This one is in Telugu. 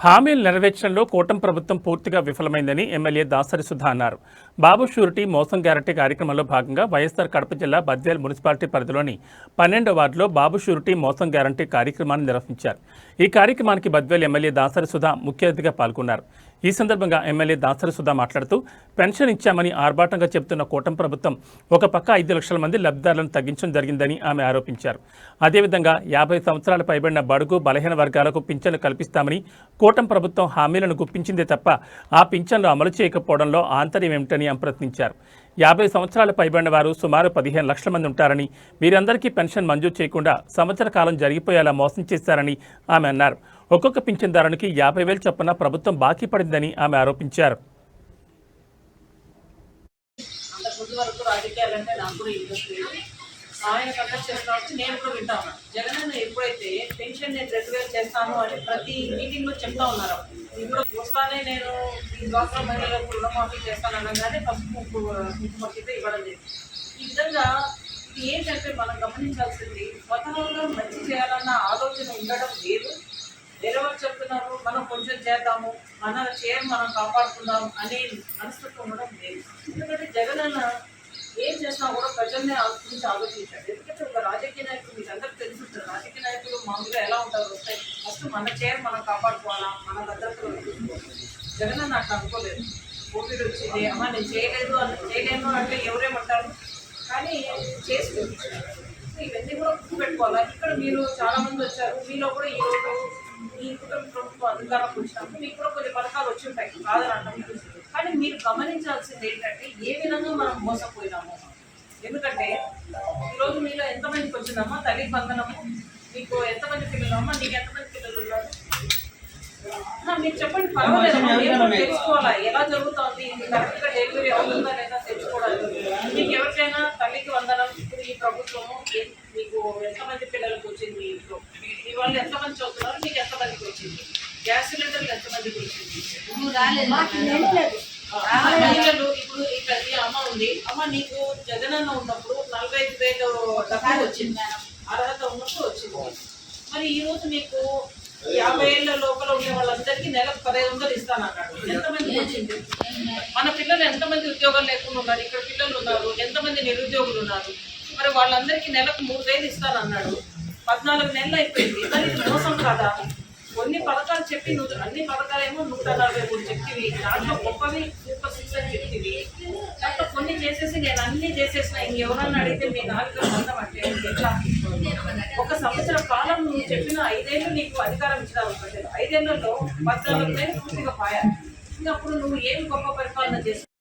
హామీలు నెరవేర్చడంలో కూటమి ప్రభుత్వం పూర్తిగా విఫలమైందని ఎమ్మెల్యే దాసరి సుధా అన్నారు. బాబు షూరిటీ మోసం గ్యారంటీ కార్యక్రమంలో భాగంగా వైఎస్ఆర్ కడప జిల్లా బద్వేల్ మున్సిపాలిటీ పరిధిలోని 12వ వార్డులో బాబు షూరిటీ మోసం గ్యారంటీ కార్యక్రమాన్ని నిర్వహించారు. ఈ కార్యక్రమానికి బద్వేల్ ఎమ్మెల్యే దాసరి సుధా ముఖ్య అతిథిగా పాల్గొన్నారు. ఈ సందర్భంగా ఎమ్మెల్యే దాసరి సుధా మాట్లాడుతూ పెన్షన్ ఇచ్చామని ఆర్భాటంగా చెబుతున్న కూటమి ప్రభుత్వం ఒక పక్క 5 లక్షల మంది లబ్ధిదారులను తగ్గించడం జరిగిందని ఆమె ఆరోపించారు. అదేవిధంగా 50 సంవత్సరాల పైబడిన బడుగు బలహీన వర్గాలకు పింఛన్లు కల్పిస్తామని కూటమి ప్రభుత్వం హామీలను గుప్పించిందే తప్ప ఆ పింఛన్లు అమలు చేయకపోవడంలో ఆంతర్యం ఏమిటని ప్రశ్నించారు. 50 సంవత్సరాల పైబడిన వారు సుమారు 15 లక్షల మంది ఉంటారని, వీరందరికీ పెన్షన్ మంజూరు చేయకుండా సంవత్సర కాలం జరిగిపోయేలా మోసం చేశారని ఆమె అన్నారు. ఒక్కొక్క పింఛన్దారునికి 50,000 చొప్పున ప్రభుత్వం బాకీ పడిందని ఆమె ఆరోపించారు. ఆయన కండక్ట్ చేస్తున్నప్పుడు నేను కూడా వింటా ఉన్నాను. జగన్ అన్న ఎప్పుడైతే పెన్షన్ నేను 2,000 చేస్తాను అని ప్రతి మీటింగ్లో చెప్తా ఉన్నారు. ఇప్పుడు వస్తానే నేను ఈ డ్వాక్రా మహిళలకు రుణమాఫీ చేస్తాను అనగానే పసుపు కుంకుమకైతే ఇవ్వడం లేదు. ఈ విధంగా ఇది ఏంటంటే మనం గమనించాల్సింది, స్వతహాగా మంచి చేయాలన్న ఆలోచన ఉండడం లేదు. వేరేవారు చెప్తున్నారు మనం కొంచెం చేద్దాము, మన చైర్ మనం కాపాడుకుందాం అనే మనస్తత్వం ఉండడం లేదు. ఎందుకంటే జగన్ అన్న ఏం చేసినా కూడా ప్రజల్ని గురించి ఆలోచించాడు. ఎందుకంటే ఒక రాజకీయ నాయకులు మీకు అందరికీ తెలుసుంటారు. రాజకీయ నాయకులు మామూలుగా ఎలా ఉంటారు, వస్తాయి ఫస్ట్ మన చైర్ మనం కాపాడుకోవాలా, మన భద్రతలో జగన్ అన్న అట్లా అనుకోలేదు. కోవిడ్ వచ్చింది, అమ్మ నేను చేయలేను అంటే ఎవరేమంటారు, కానీ చేసి ఇవన్నీ కూడా గుర్తు పెట్టుకోవాలా. ఇక్కడ మీరు చాలా మంది వచ్చారు, మీలో కూడా ఈరోజు ఈ కుటుంబ ప్రభుత్వం అధికారంలోకి వచ్చినప్పుడు మీకు కూడా కొన్ని పథకాలు వచ్చి ఉంటాయి, కాదని అంటాం. కానీ మీరు గమనించాల్సింది ఏంటంటే ఏ విధంగా మనం మోసపోయినాము. ఎందుకంటే ఈరోజు మీలో ఎంతమందికి వచ్చిందమ్మా తల్లి బంధనము, మీకు ఎంతమంది పిల్లలు అమ్మా, నీకు ఎంతమంది పిల్లలు ఉన్నారు మీరు చెప్పండి, పర్వాలేదమ్మా. మేము తెలుసుకోవాలా ఎలా జరుగుతుంది, ఇది కరెక్ట్గా డెలివరీ అవుతుందా లేదా తెలుసుకోవడానికి. మీకు ఎవరికైనా తల్లికి వందనం ఇప్పుడు ఈ ప్రభుత్వము మీకు ఎంతమంది పిల్లలకు వచ్చింది, మీ ఇంట్లో మీ వాళ్ళు ఎంతమంది చదువుతున్నారు, మీకు ఎంతమందికి వచ్చింది, గ్యాస్ సిలిండర్లు ఎంతమందికి వచ్చింది, మహిళలు ఇప్పుడు ఇక్కడ అమ్మ ఉంది, అమ్మ నీకు జగనన్న ఉన్నప్పుడు 45,000 డబ్బులు వచ్చింది, అర్హత ఉన్నప్పుడు వచ్చింది. మరి ఈ రోజు మీకు 50 ఏళ్ళ లోపల ఉండే వాళ్ళందరికీ నెలకు 1500 ఇస్తానన్నాడు. ఎంతమందికి వచ్చింది? మన పిల్లలు ఎంతమంది ఉద్యోగాలు లేకుండా ఉన్నారు, ఇక్కడ పిల్లలు ఉన్నారు, ఎంతమంది నిరుద్యోగులు ఉన్నారు. మరి వాళ్ళందరికీ నెలకు 3,000 ఇస్తానన్నాడు. 14 నెలలు అయిపోయింది. మరి ఇది మోసం కాదా? కొన్ని పథకాలు చెప్పి నువ్వు అన్ని పథకాలేమో 143 చెప్తివి, దాంట్లో గొప్పవి సూపర్ 6 అని చెప్తివి, దాంట్లో కొన్ని చేసేసి నేను అన్ని చేసేసిన ఇంకెవరన్నా అడిగితే మీ నాలుగు మందం అంటే ఎట్లా? 1 సంవత్సర కాలం నువ్వు చెప్పిన 5 ఏళ్ళు నీకు అధికారం ఇచ్చిన 5 ఏళ్లలో 14 నెలలు పూర్తిగా పోయాలి. ఇంకా అప్పుడు నువ్వు ఏమి గొప్ప పరిపాలన చేస్తావు?